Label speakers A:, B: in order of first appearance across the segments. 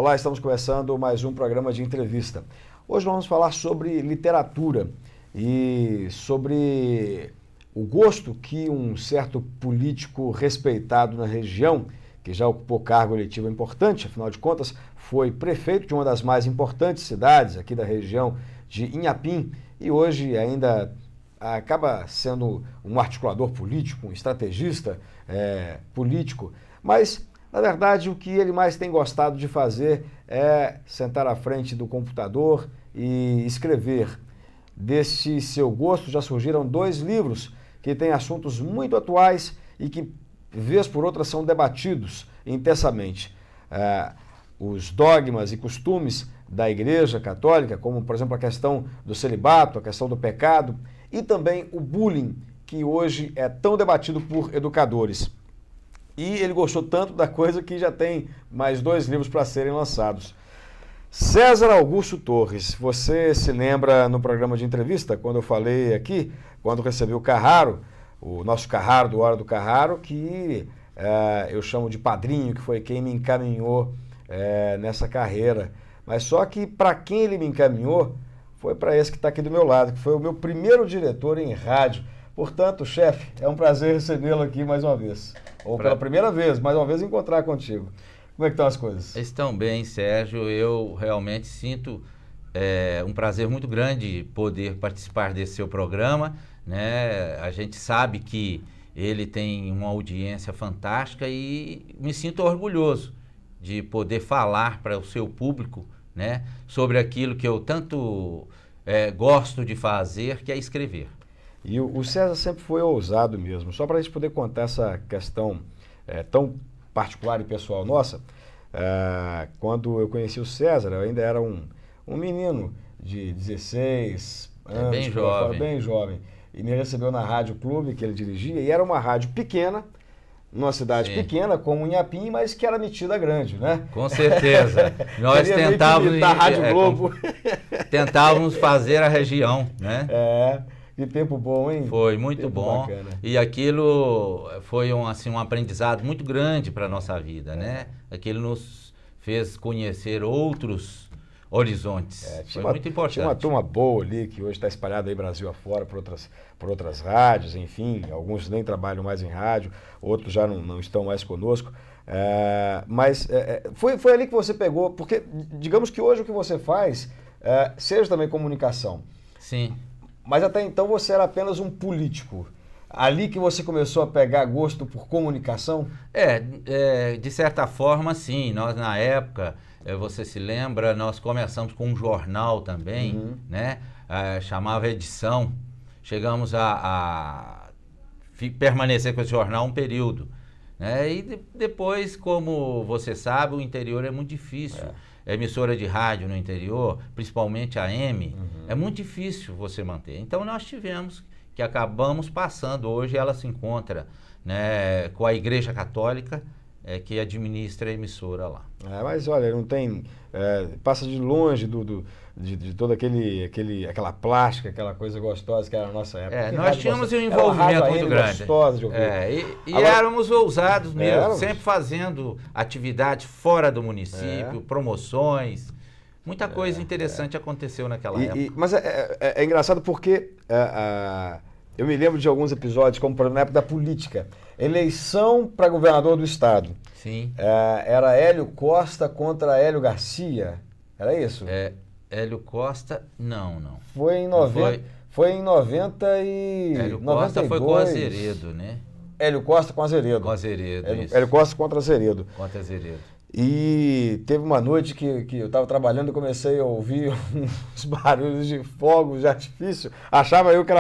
A: Olá, estamos começando mais um programa de entrevista. Hoje vamos falar sobre literatura e sobre o gosto que um certo político respeitado na região, que já ocupou cargo eletivo importante, afinal de contas, foi prefeito de uma das mais importantes cidades aqui da região de Inhapim e hoje ainda acaba sendo um articulador político, um estrategista político, mas na verdade, o que ele mais tem gostado de fazer é sentar à frente do computador e escrever. Desse seu gosto já surgiram 2 livros que têm assuntos muito atuais e que, vez por outra, são debatidos intensamente. Os dogmas e costumes da Igreja Católica, como, por exemplo, a questão do celibato, a questão do pecado, e também o bullying, que hoje é tão debatido por educadores. E ele gostou tanto da coisa que já tem mais 2 livros para serem lançados. César Augusto Torres, você se lembra no programa de entrevista, quando eu falei aqui, quando recebi o Carraro, o nosso Carraro do Hora do Carraro, que eu chamo de padrinho, que foi quem me encaminhou nessa carreira. Mas só que para quem ele me encaminhou, foi para esse que está aqui do meu lado, que foi o meu primeiro diretor em rádio. Portanto, chefe, é um prazer recebê-lo aqui mais uma vez. Ou pela primeira vez, mais uma vez, encontrar contigo. Como é que estão as coisas?
B: Estão bem, Sérgio. Eu realmente sinto um prazer muito grande poder participar desse seu programa, né? A gente sabe que ele tem uma audiência fantástica e me sinto orgulhoso de poder falar para o seu público, né, sobre aquilo que eu tanto gosto de fazer, que é escrever.
A: E o César sempre foi ousado mesmo. Só para a gente poder contar essa questão tão particular e pessoal nossa, quando eu conheci o César, eu ainda era um menino de 16 anos, bem jovem, e me recebeu na Rádio Clube, que ele dirigia, e era uma rádio pequena, numa cidade pequena, como Inhapim, mas que era metida grande, né?
B: Com certeza. Nós tentávamos fazer a região, né?
A: Que tempo bom, hein?
B: Foi muito bom. Bacana. E aquilo foi um aprendizado muito grande para a nossa vida, né? Aquilo nos fez conhecer outros horizontes. Foi muito importante.
A: Tinha uma turma boa ali, que hoje está espalhada aí Brasil afora por outras rádios, enfim, alguns nem trabalham mais em rádio, outros já não estão mais conosco. Mas foi ali que você pegou, porque digamos que hoje o que você faz seja também comunicação.
B: Sim.
A: Mas até então você era apenas um político. Ali que você começou a pegar gosto por comunicação?
B: De certa forma, sim. Nós, na época, você se lembra, nós começamos com um jornal também, né? Chamava Edição. Chegamos a permanecer com esse jornal um período, né? E depois, como você sabe, o interior é muito difícil. Emissora de rádio no interior, principalmente a AM, é muito difícil você manter. Então nós tivemos que acabamos passando, hoje ela se encontra, né, com a Igreja Católica, que administra a emissora lá.
A: Mas olha, não tem, passa de longe de toda aquela plástica, aquela coisa gostosa que era a nossa época.
B: Nós tínhamos um envolvimento muito grande.
A: Gostosa de ouvir.
B: Agora, éramos ousados mesmo, sempre fazendo atividades fora do município, promoções. Muita coisa interessante aconteceu naquela época.
A: Mas é engraçado porque eu me lembro de alguns episódios, como por exemplo na época da política. Eleição para governador do estado.
B: Sim.
A: Era Hélio Costa contra Hélio Garcia. Era isso?
B: Hélio Costa, não.
A: Foi em 90 e...
B: Hélio Costa 92. Foi com Azeredo, né?
A: Hélio Costa com Azeredo.
B: Com Azeredo, isso.
A: Hélio Costa contra Azeredo.
B: Contra Azeredo.
A: E teve uma noite que eu estava trabalhando e comecei a ouvir uns barulhos de fogos de artifício. Achava eu que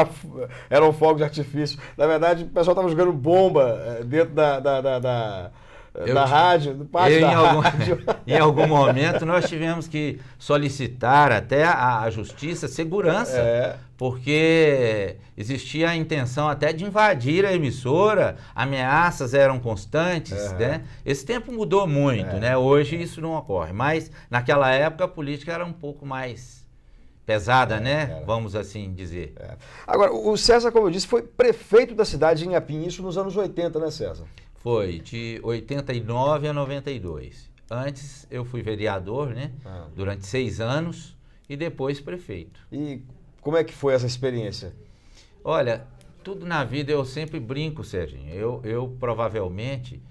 A: eram fogos de artifício. Na verdade, o pessoal estava jogando bomba dentro da rádio, do pátio da rádio.
B: Em algum momento nós tivemos que solicitar até a justiça segurança, porque existia a intenção até de invadir a emissora, ameaças eram constantes, né? Esse tempo mudou muito, né? Hoje isso não ocorre, mas naquela época a política era um pouco mais pesada, né? Vamos assim dizer.
A: Agora, o César, como eu disse, foi prefeito da cidade de Inhapim, isso nos anos 80, né, César?
B: Foi, de 89 a 92. Antes eu fui vereador, né? Durante 6 anos e depois prefeito.
A: E como é que foi essa experiência?
B: Olha, tudo na vida eu sempre brinco, Serginho. Eu provavelmente,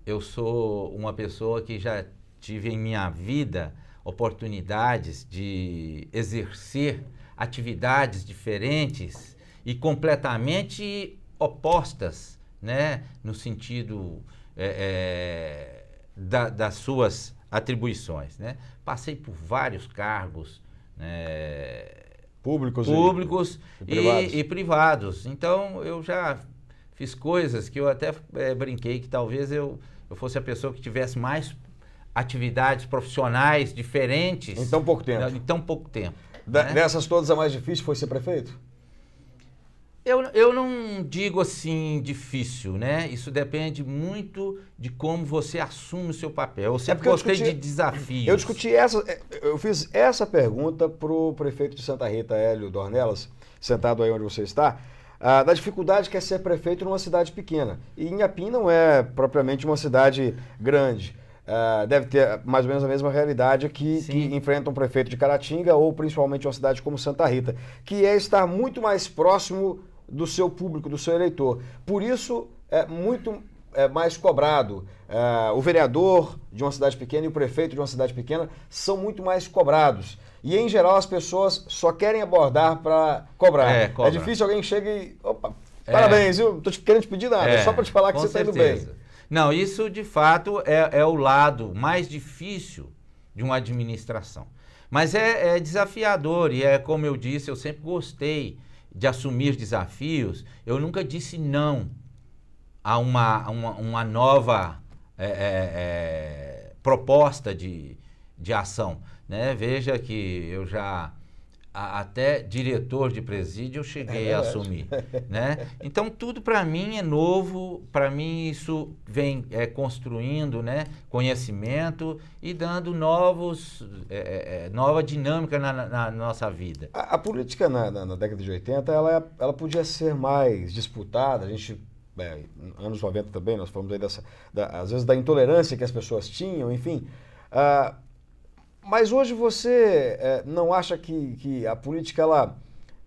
B: eu sou uma pessoa que já tive em minha vida oportunidades de exercer atividades diferentes e completamente opostas, né? No sentido das suas atribuições, né? Passei por vários cargos, né?
A: Públicos
B: e privados. Então, eu já fiz coisas que eu até brinquei que talvez eu fosse a pessoa que tivesse mais atividades profissionais diferentes.
A: Em tão pouco tempo.
B: Em tão pouco tempo.
A: Dessas todas, a mais difícil foi ser prefeito?
B: Eu não digo assim difícil, né? Isso depende muito de como você assume o seu papel. Eu sempre gostei de desafios.
A: Eu fiz essa pergunta para o prefeito de Santa Rita, Hélio Dornelas, sentado aí onde você está, da dificuldade que é ser prefeito numa cidade pequena. E Inhapim não é propriamente uma cidade grande. Deve ter mais ou menos a mesma realidade que enfrenta um prefeito de Caratinga ou principalmente uma cidade como Santa Rita, que é estar muito mais próximo do seu público, do seu eleitor. Por isso, é muito mais cobrado. O vereador de uma cidade pequena e o prefeito de uma cidade pequena são muito mais cobrados. E, em geral, as pessoas só querem abordar para cobrar. É difícil alguém chega e... Opa, parabéns, viu? Não estou querendo te pedir nada, só para te falar que você está indo bem.
B: Não, isso, de fato, é o lado mais difícil de uma administração. Mas é desafiador e como eu disse, eu sempre gostei de assumir desafios. Eu nunca disse não a uma nova proposta de ação, né? Veja que eu já até diretor de presídio eu cheguei a assumir, né? Então tudo para mim é novo, para mim isso vem construindo, né, conhecimento e dando nova dinâmica na nossa vida.
A: A política na década de 80 ela podia ser mais disputada. A gente anos 90 também nós falamos aí às vezes da intolerância que as pessoas tinham, enfim. Mas hoje você não acha que a política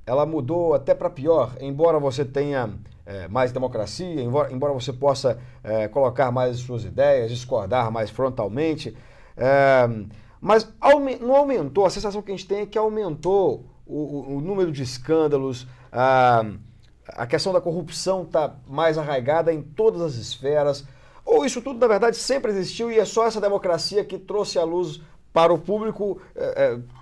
A: ela mudou até para pior, embora você tenha mais democracia, embora você possa colocar mais as suas ideias, discordar mais frontalmente, mas não aumentou, a sensação que a gente tem é que aumentou o número de escândalos, a questão da corrupção está mais arraigada em todas as esferas, ou isso tudo na verdade sempre existiu e é só essa democracia que trouxe à luz para o público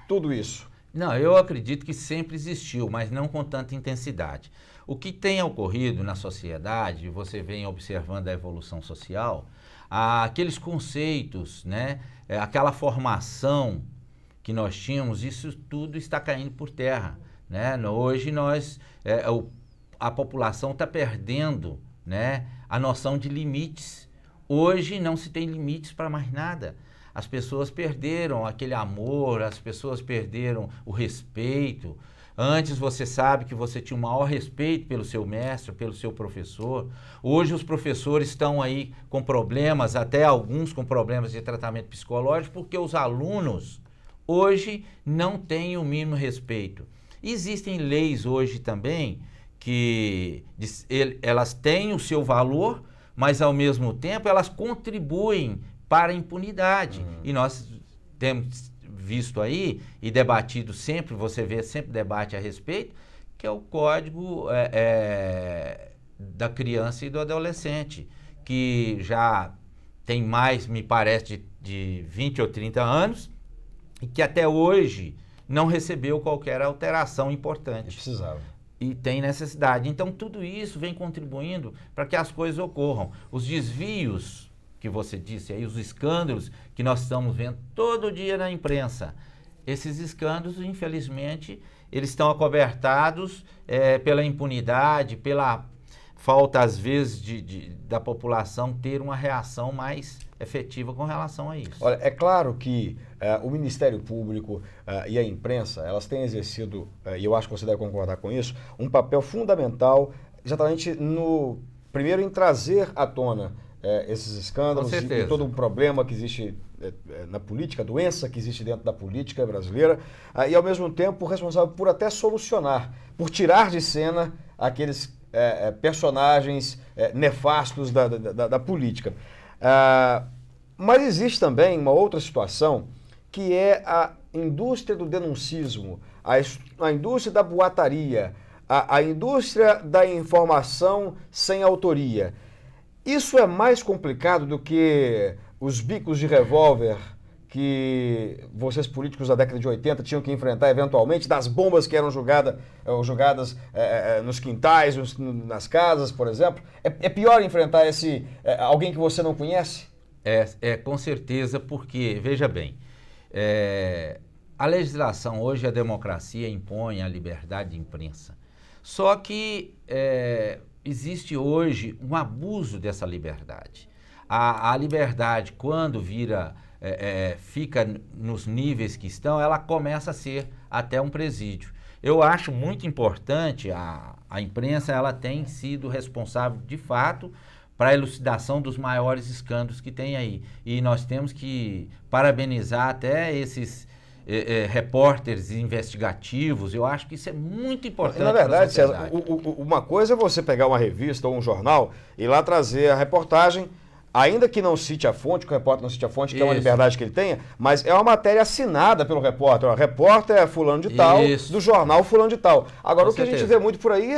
A: tudo isso?
B: Não, eu acredito que sempre existiu, mas não com tanta intensidade. O que tem ocorrido na sociedade, você vem observando a evolução social, aqueles conceitos, né, aquela formação que nós tínhamos, isso tudo está caindo por terra, né? Hoje a população está perdendo, né, a noção de limites. Hoje não se tem limites para mais nada. As pessoas perderam aquele amor, as pessoas perderam o respeito. Antes você sabe que você tinha o maior respeito pelo seu mestre, pelo seu professor. Hoje os professores estão aí com problemas, até alguns com problemas de tratamento psicológico, porque os alunos hoje não têm o mínimo respeito. Existem leis hoje também que elas têm o seu valor, mas ao mesmo tempo elas contribuem para a impunidade. E nós temos visto aí e debatido sempre, você vê sempre debate a respeito, que é o Código da Criança e do Adolescente, que já tem mais, me parece, de 20 ou 30 anos e que até hoje não recebeu qualquer alteração importante.
A: Precisava.
B: E tem necessidade. Então tudo isso vem contribuindo para que as coisas ocorram. Os desvios que você disse aí, os escândalos que nós estamos vendo todo dia na imprensa. Esses escândalos, infelizmente, eles estão acobertados pela impunidade, pela falta, às vezes, da população ter uma reação mais efetiva com relação a isso.
A: Olha, é claro que o Ministério Público e a imprensa, elas têm exercido, e eu acho que você deve concordar com isso, um papel fundamental exatamente primeiro em trazer à tona esses escândalos e todo o problema que existe na política, a doença que existe dentro da política brasileira, e ao mesmo tempo responsável por até solucionar, por tirar de cena aqueles personagens nefastos da política. Mas existe também uma outra situação, que é a indústria do denuncismo, a indústria da boataria, a indústria da informação sem autoria. Isso é mais complicado do que os bicos de revólver que vocês políticos da década de 80 tinham que enfrentar eventualmente, das bombas que eram jogadas nos quintais, nas casas, por exemplo. É pior enfrentar alguém que você não conhece?
B: Com certeza, porque, veja bem, a legislação hoje, a democracia impõe a liberdade de imprensa. Só que existe hoje um abuso dessa liberdade. A liberdade, quando fica nos níveis que estão, ela começa a ser até um presídio. Eu acho muito importante, a imprensa ela tem sido responsável, de fato, para a elucidação dos maiores escândalos que tem aí. E nós temos que parabenizar até esses repórteres investigativos. Eu acho que isso é muito importante.
A: Na verdade, César, uma coisa é você pegar uma revista ou um jornal e lá trazer a reportagem, ainda que não cite a fonte, que o repórter não cite a fonte, que é uma liberdade que ele tenha, mas é uma matéria assinada pelo repórter. O repórter é fulano de tal, do jornal fulano de tal. Agora, o que a gente vê muito por aí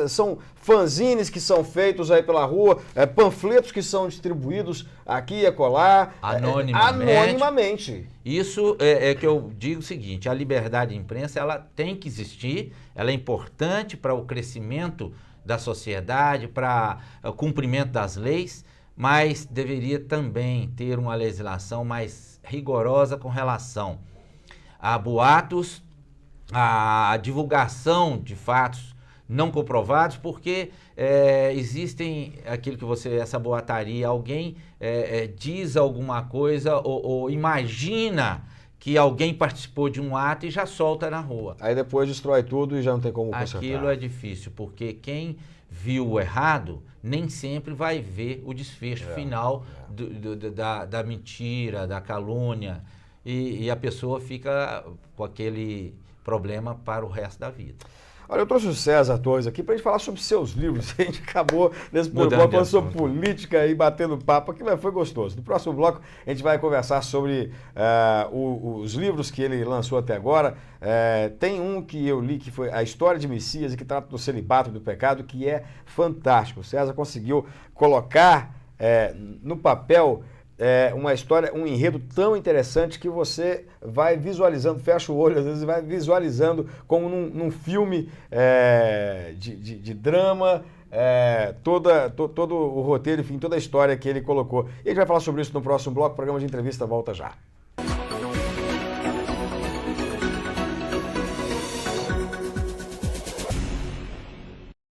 A: são fanzines que são feitos aí pela rua, panfletos que são distribuídos aqui e acolá, anonimamente.
B: Isso é que eu digo o seguinte: a liberdade de imprensa ela tem que existir, ela é importante para o crescimento da sociedade, para o cumprimento das leis, mas deveria também ter uma legislação mais rigorosa com relação a boatos, a divulgação de fatos não comprovados, porque existem aquilo que essa boataria, alguém diz alguma coisa ou imagina que alguém participou de um ato e já solta na rua.
A: Aí depois destrói tudo e já não tem como consertar.
B: Aquilo é difícil, porque quem viu o errado nem sempre vai ver o desfecho final da mentira, da calúnia, e a pessoa fica com aquele problema para o resto da vida.
A: Olha, eu trouxe o César Torres aqui para a gente falar sobre seus livros. A gente acabou nesse bloco falando sobre política e batendo papo aqui, mas foi gostoso. No próximo bloco a gente vai conversar sobre os livros que ele lançou até agora. Tem um que eu li que foi A História de Messias, e que trata do celibato e do pecado, que é fantástico. O César conseguiu colocar no papel uma história, um enredo tão interessante que você vai visualizando, fecha o olho, às vezes vai visualizando como num filme de drama, todo o roteiro, enfim, toda a história que ele colocou. E a gente vai falar sobre isso no próximo bloco. O programa de entrevista volta já.